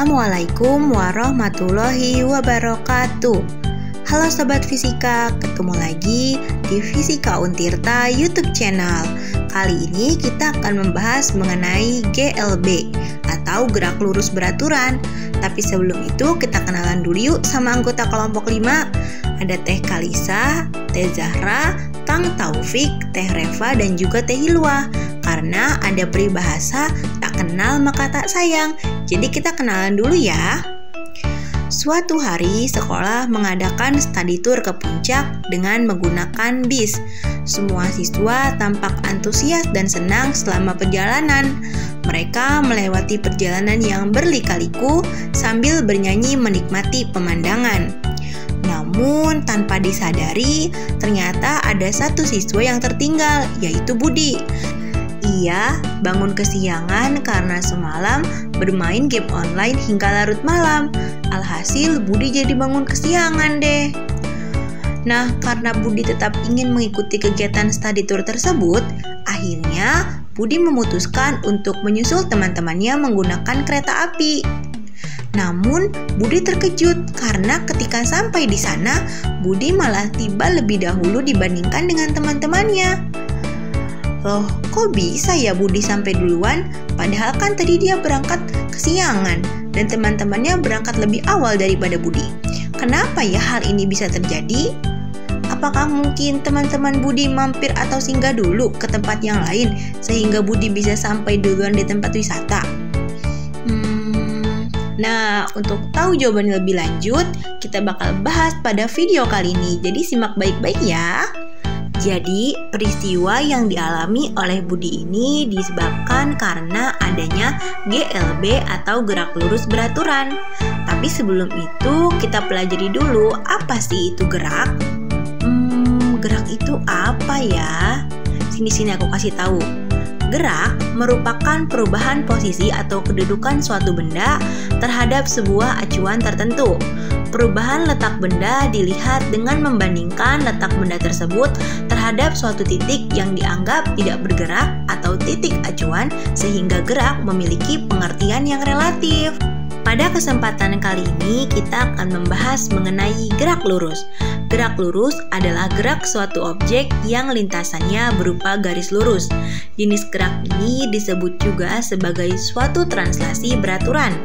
Assalamualaikum warahmatullahi wabarakatuh. Halo Sobat Fisika, ketemu lagi di Fisika Untirta YouTube channel. Kali ini kita akan membahas mengenai GLB atau gerak lurus beraturan. Tapi sebelum itu kita kenalan dulu yuk sama anggota kelompok 5. Ada Teh Kalisa, Teh Zahra, Kang Taufik, Teh Reva, dan juga Teh Hilwa. Karena ada peribahasa tak kenal maka tak sayang. Jadi kita kenalan dulu ya. Suatu hari sekolah mengadakan study tour ke puncak dengan menggunakan bis. Semua siswa tampak antusias dan senang selama perjalanan. Mereka melewati perjalanan yang berlika-liku sambil bernyanyi menikmati pemandangan. Namun tanpa disadari, ternyata ada satu siswa yang tertinggal, yaitu Budi. Ia bangun kesiangan karena semalam bermain game online hingga larut malam. Alhasil Budi jadi bangun kesiangan deh. Nah, karena Budi tetap ingin mengikuti kegiatan study tour tersebut, akhirnya Budi memutuskan untuk menyusul teman-temannya menggunakan kereta api. Namun, Budi terkejut karena ketika sampai di sana, Budi malah tiba lebih dahulu dibandingkan dengan teman-temannya. Loh, kok bisa ya Budi sampai duluan? Padahal kan tadi dia berangkat kesiangan dan teman-temannya berangkat lebih awal daripada Budi. Kenapa ya hal ini bisa terjadi? Apakah mungkin teman-teman Budi mampir atau singgah dulu ke tempat yang lain sehingga Budi bisa sampai duluan di tempat wisata? Nah, untuk tahu jawaban lebih lanjut, kita bakal bahas pada video kali ini. Jadi simak baik-baik ya. Jadi, peristiwa yang dialami oleh Budi ini disebabkan karena adanya GLB atau gerak lurus beraturan. Tapi sebelum itu, kita pelajari dulu apa sih itu gerak. Gerak itu apa ya? Sini aku kasih tahu. Gerak merupakan perubahan posisi atau kedudukan suatu benda terhadap sebuah acuan tertentu. Perubahan letak benda dilihat dengan membandingkan letak benda tersebut terhadap suatu titik yang dianggap tidak bergerak atau titik acuan, sehingga gerak memiliki pengertian yang relatif. Pada kesempatan kali ini kita akan membahas mengenai gerak lurus. Gerak lurus adalah gerak suatu objek yang lintasannya berupa garis lurus. Jenis gerak ini disebut juga sebagai suatu translasi beraturan.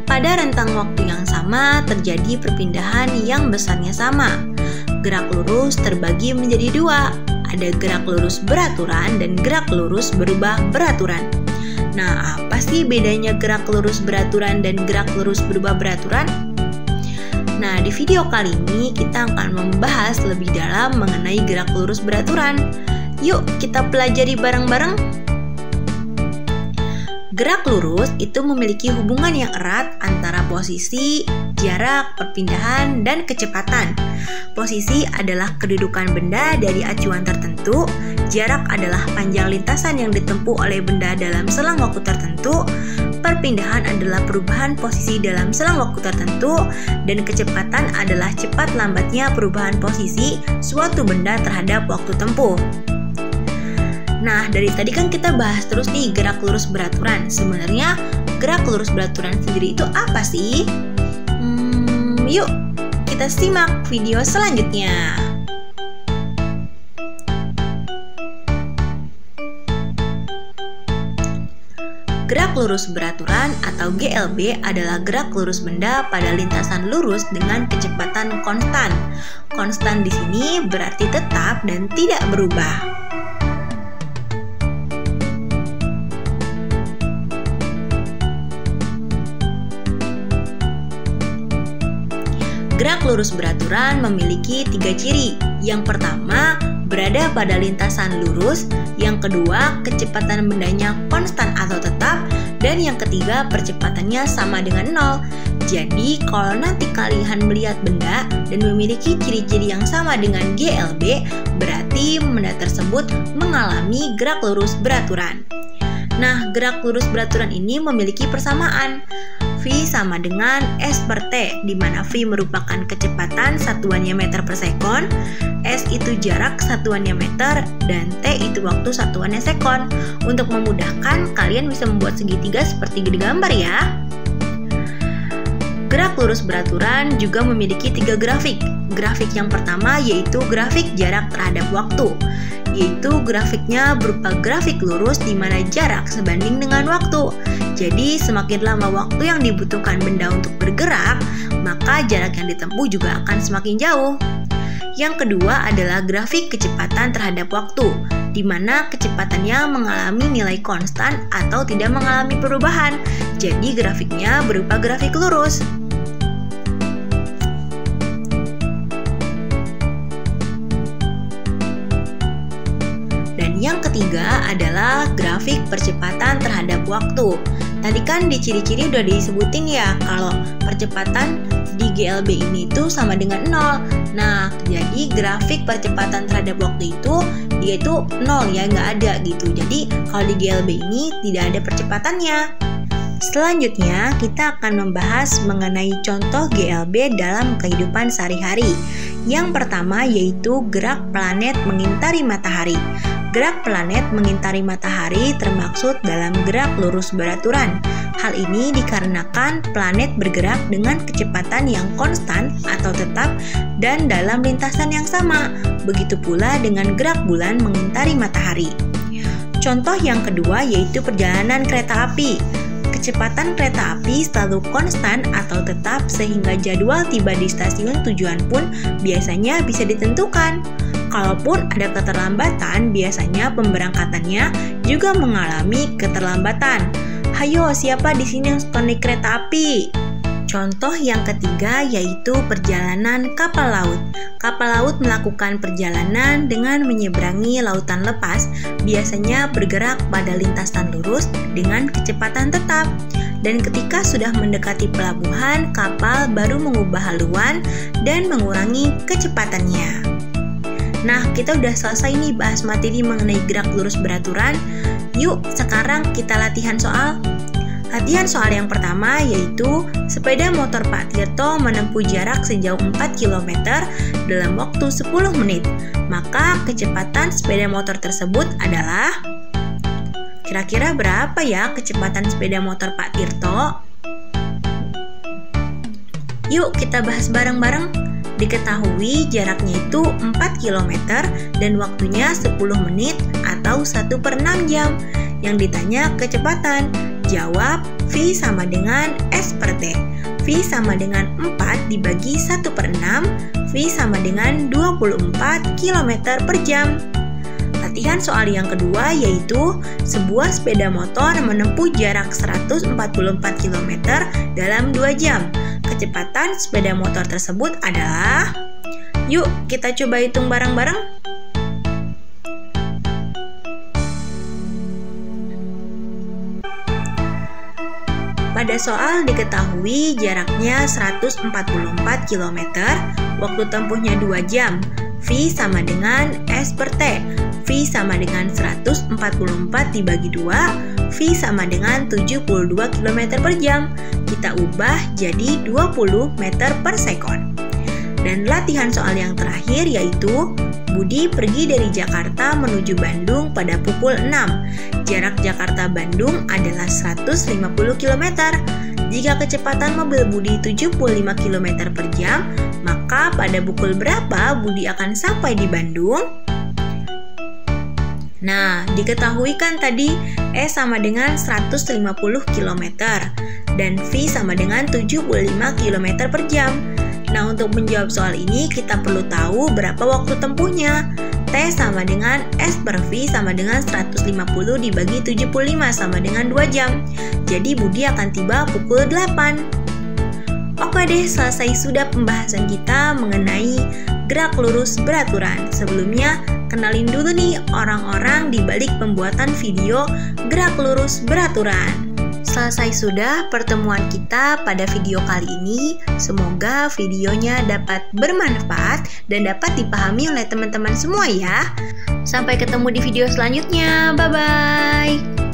Pada rentang waktu yang sama terjadi perpindahan yang besarnya sama. Gerak lurus terbagi menjadi dua, ada gerak lurus beraturan dan gerak lurus berubah beraturan. Nah, apa sih bedanya gerak lurus beraturan dan gerak lurus berubah beraturan? Nah, di video kali ini kita akan membahas lebih dalam mengenai gerak lurus beraturan. Yuk, kita pelajari bareng-bareng. Gerak lurus itu memiliki hubungan yang erat antara posisi, jarak, perpindahan, dan kecepatan. Posisi adalah kedudukan benda dari acuan tertentu, jarak adalah panjang lintasan yang ditempuh oleh benda dalam selang waktu tertentu, perpindahan adalah perubahan posisi dalam selang waktu tertentu, dan kecepatan adalah cepat lambatnya perubahan posisi suatu benda terhadap waktu tempuh. Nah, dari tadi kan kita bahas terus nih gerak lurus beraturan. Sebenarnya gerak lurus beraturan sendiri itu apa sih? Yuk, kita simak video selanjutnya. Gerak lurus beraturan atau GLB adalah gerak lurus benda pada lintasan lurus dengan kecepatan konstan. Konstan di sini berarti tetap dan tidak berubah. Gerak lurus beraturan memiliki 3 ciri. Yang pertama, berada pada lintasan lurus. Yang kedua, kecepatan bendanya konstan atau tetap. Dan yang ketiga, percepatannya sama dengan 0. Jadi, kalau nanti kalian melihat benda dan memiliki ciri-ciri yang sama dengan GLB, berarti benda tersebut mengalami gerak lurus beraturan. Nah, gerak lurus beraturan ini memiliki persamaan. V sama dengan S per T, di mana V merupakan kecepatan satuannya meter per sekon, S itu jarak satuannya meter, dan T itu waktu satuannya sekon. Untuk memudahkan, kalian bisa membuat segitiga seperti di gambar ya. Gerak lurus beraturan juga memiliki 3 grafik. Grafik yang pertama yaitu grafik jarak terhadap waktu, yaitu grafiknya berupa grafik lurus di mana jarak sebanding dengan waktu. Jadi semakin lama waktu yang dibutuhkan benda untuk bergerak, maka jarak yang ditempuh juga akan semakin jauh. Yang kedua adalah grafik kecepatan terhadap waktu, di mana kecepatannya mengalami nilai konstan atau tidak mengalami perubahan. Jadi grafiknya berupa grafik lurus. Dan yang ketiga adalah grafik percepatan terhadap waktu. Tadi kan di ciri-ciri udah disebutin ya kalau percepatan di GLB ini itu sama dengan 0. Nah, jadi grafik percepatan terhadap waktu itu dia itu 0 ya, nggak ada gitu. Jadi kalau di GLB ini tidak ada percepatannya. Selanjutnya kita akan membahas mengenai contoh GLB dalam kehidupan sehari-hari. Yang pertama yaitu gerak planet mengitari matahari. Gerak planet mengitari matahari termaksud dalam gerak lurus beraturan. Hal ini dikarenakan planet bergerak dengan kecepatan yang konstan atau tetap dan dalam lintasan yang sama. Begitu pula dengan gerak bulan mengitari matahari. Contoh yang kedua yaitu perjalanan kereta api. Kecepatan kereta api selalu konstan atau tetap sehingga jadwal tiba di stasiun tujuan pun biasanya bisa ditentukan. Kalaupun ada keterlambatan, biasanya pemberangkatannya juga mengalami keterlambatan. Hayo, siapa di sini yang suka naik kereta api? Contoh yang ketiga yaitu perjalanan kapal laut. Kapal laut melakukan perjalanan dengan menyeberangi lautan lepas, biasanya bergerak pada lintasan lurus dengan kecepatan tetap. Dan ketika sudah mendekati pelabuhan, kapal baru mengubah haluan dan mengurangi kecepatannya. Nah, kita udah selesai nih bahas materi mengenai gerak lurus beraturan. Yuk, sekarang kita latihan soal. Latihan soal yang pertama yaitu sepeda motor Pak Tirto menempuh jarak sejauh 4 km dalam waktu 10 menit. Maka kecepatan sepeda motor tersebut adalah... Kira-kira berapa ya kecepatan sepeda motor Pak Tirto? Yuk kita bahas bareng-bareng. Diketahui jaraknya itu 4 km dan waktunya 10 menit atau 1/6 jam. Yang ditanya kecepatan. Jawab, V sama dengan S per T. V sama dengan 4 dibagi 1/6, V sama dengan 24 km per jam. Latihan soal yang kedua yaitu sebuah sepeda motor menempuh jarak 144 km dalam 2 jam. Kecepatan sepeda motor tersebut adalah... Yuk kita coba hitung bareng-bareng. Pada soal diketahui jaraknya 144 km, waktu tempuhnya 2 jam, V sama dengan S per T. V sama dengan 144 dibagi 2, V sama dengan 72 km per jam. Kita ubah jadi 20 meter per sekon. Dan latihan soal yang terakhir yaitu Budi pergi dari Jakarta menuju Bandung pada pukul 6. Jarak Jakarta-Bandung adalah 150 km. Jika kecepatan mobil Budi 75 km per jam, maka pada pukul berapa Budi akan sampai di Bandung? Nah, diketahui kan tadi E sama dengan 150 km dan V sama dengan 75 km per jam. Nah, untuk menjawab soal ini kita perlu tahu berapa waktu tempuhnya. T sama dengan S per V sama dengan 150 dibagi 75 sama dengan 2 jam. Jadi Budi akan tiba pukul 8. Oke deh, selesai sudah pembahasan kita mengenai gerak lurus beraturan. Sebelumnya, kenalin dulu nih orang-orang di balik pembuatan video gerak lurus beraturan. Selesai sudah pertemuan kita pada video kali ini. Semoga videonya dapat bermanfaat dan dapat dipahami oleh teman-teman semua ya. Sampai ketemu di video selanjutnya. Bye-bye.